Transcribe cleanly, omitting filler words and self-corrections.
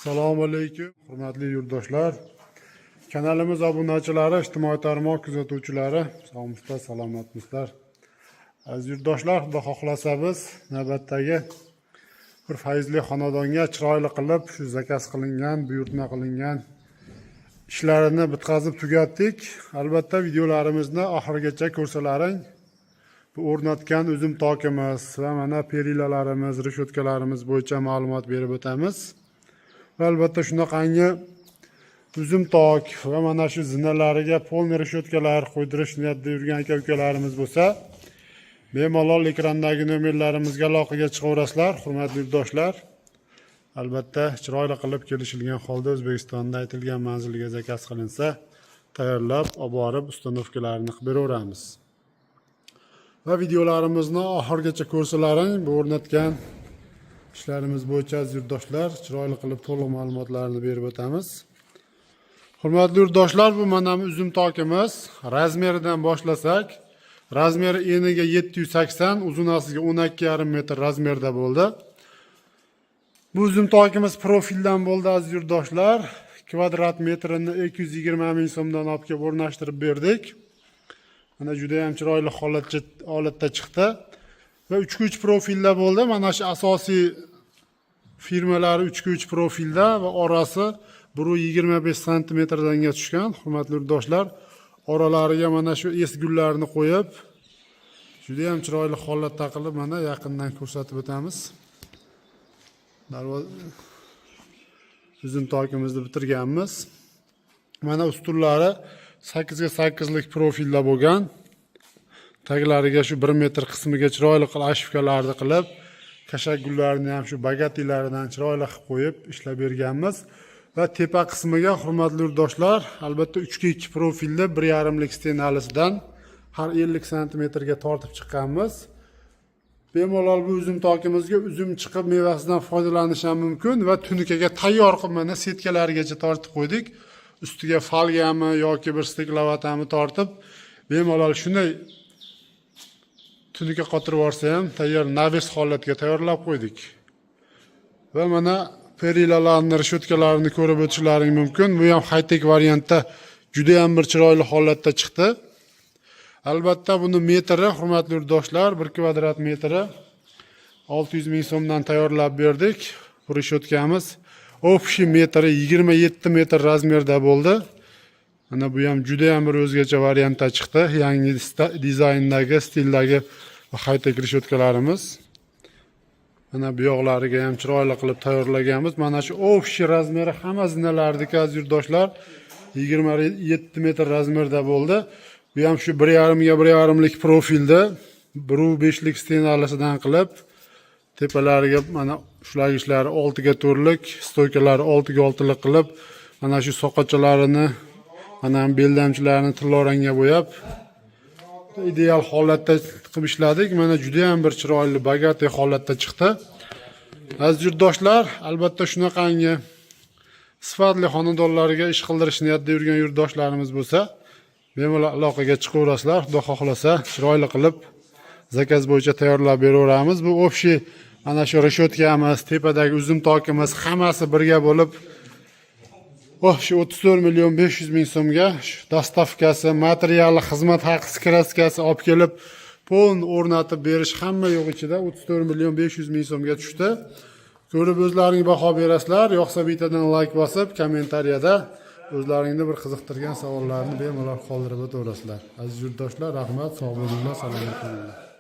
Assalomu alaykum, hurmatli yurtdoshlar. Kanalimiz obunachilari, ijtimoiy tarmoq kuzatuvchilari, sog'misizlar, salomatmisizlar. Aziz yurtdoshlar, xudo xohlasa biz navbatdagi bir fayzli xonadonga chiroyli qilib, shu zakaz qilingan, buyurtma qilingan ishlarini bitkazib tugatdik. Albatta videolarimizni oxirigacha ko'rsalaring. Bu o'rnatgan uzum tokimiz va mana perilalarimiz, rishotkalarimiz bo'yicha ma'lumot berib o'tamiz. Va albatta shunaqangi uzum tok va mana shu zinalariga polni rishotkalar qo'ydirish niyatida yurgan aka-ukalarimiz bo'lsa, bemalol ekrandagi nomerlarimizga aloqaga chiqaverasizlar, hurmatli yurtdoshlar. Albatta chiroyli qilib kelishilgan holda O'zbekistonda aytilgan manzilga zakaz qilinsa, tayyorlab, olib borib ustanovkalarini qilib beraveramiz. Va videolarimizni oxirigacha ko'rsalaring, bu o'rnatgan ishlarimiz bo'yicha aziz yurtdoshlar, chiroyli qilib to'liq ma'lumotlarni berib o'tamiz. Hurmatli yurtdoshlar, bu mana uzum tokimiz. Razmeridan boshlasak, razmeri eniga 780, uzunasiga 12,5 metr razmerda bo'ldi. Bu uzum tokimiz profildan bo'ldi aziz yurtdoshlar. Kvadrat metrini 220 ming so'mdan olib kelib o'rnashtirib berdik. Mana juda ham chiroyli holatda chiqdi. Va 3x3 profilda bo'ldi. Mana shu asosiy firmalari 3x3 profilda va orasi 1,25 santimetrdan tushgan. Hurmatli yurtdoshlar, oralariga mana shu esgullarni qo'yib, juda ham chiroyli holatda qilib mana yaqindan ko'rsatib o'tamiz. Uzum tokimizni bitirganmiz. Mana ustunlari 8 ga 8 lik profilda bo'lgan. Taglariga shu 1 metr qismiga chiroyli qilib ashifkalarni qilib, kashak gullarini ham shu bagatilaridan chiroyli qilib qo'yib ishlab berganmiz. Va tepa qismiga hurmatli yurtdoshlar, albatta 3x2 profilda 1,5 lik stenalisidan har 50 santimetrga tortib chiqqanmiz. Bemalol bu uzum tokimizga uzum chiqib mevasidan foydalanish ham mumkin va tunikaga tayyor qilib mana setkalarigacha tortib qo'ydik. Ustiga falgami yoki bir stiklavatami tortib, bemalol shunday tunika qotirib olsa ham tayyor naves holatga tayyorlab qo'ydik. Va mana perilalarni, rishotkalarini ko'rib o'tishlaring mumkin. Bu ham high-tech variantda juda ham bir chiroyli holatda chiqdi. Albatta buni metri, hurmatli yurtdoshlar, 1 kvadrat metri 600 ming so'mdan tayyorlab berdik. Bu rishotkamiz общий metri 27 metr razmerda bo'ldi. Mana bu ham juda ham bir o'zgacha variantda chiqdi. Yangi dizayndagi, stildagi high-tech rishotkalarimiz. Mana bu yoqlariga ham chiroyli qilib tayyorlaganmiz. Mana shu общий razmeri hamma zinalardagi aziz yurtdoshlar 27 metr razmerda bo'ldi. Bu ham shu 1,5 ga 1,5 lik profilda 1,5 lik stenalisidan qilib, tepalariga mana ushlagiчлari 6 ga 4 lik, stoykalari 6 ga 6 lik qilib, mana shu soqachalarini, mana beldamchilarini tillorangga bo'yab, ideal holatda qilib ishladik. Mana juda ham bir chiroyli, bagati holatda chiqdi. Aziz yurtdoshlar, albatta shunaqangi sifatli xonadonlarga ish qildirish niyatida yurgan yurtdoshlarimiz bo'lsa, bemalol aloqaga chiqaverasizlar. Xudo xohlasa chiroyli qilib zakaz bo'yicha tayyorlab beraveramiz. Bu общий mana shu rishotkamiz, tepadagi uzum tokimiz hammasi birga bo'lib, shu 34 million 500 ming so'mga dostavkasi, materiali, xizmat haqi, kraskasi olib kelib, polni o'rnatib berish hamma yo'q ichida 34 million 500 ming so'mga tushdi. Ko'rib o'zlaring baho berasizlar. Yo'qsa bittadan like bosib, kommentariyada o'zlaringni bir qiziqtirgan savollarni bemalol qoldirib o'taverasizlar. Aziz yurtdoshlar, rahmat, sog' bo'linglar, salomat bo'linglar.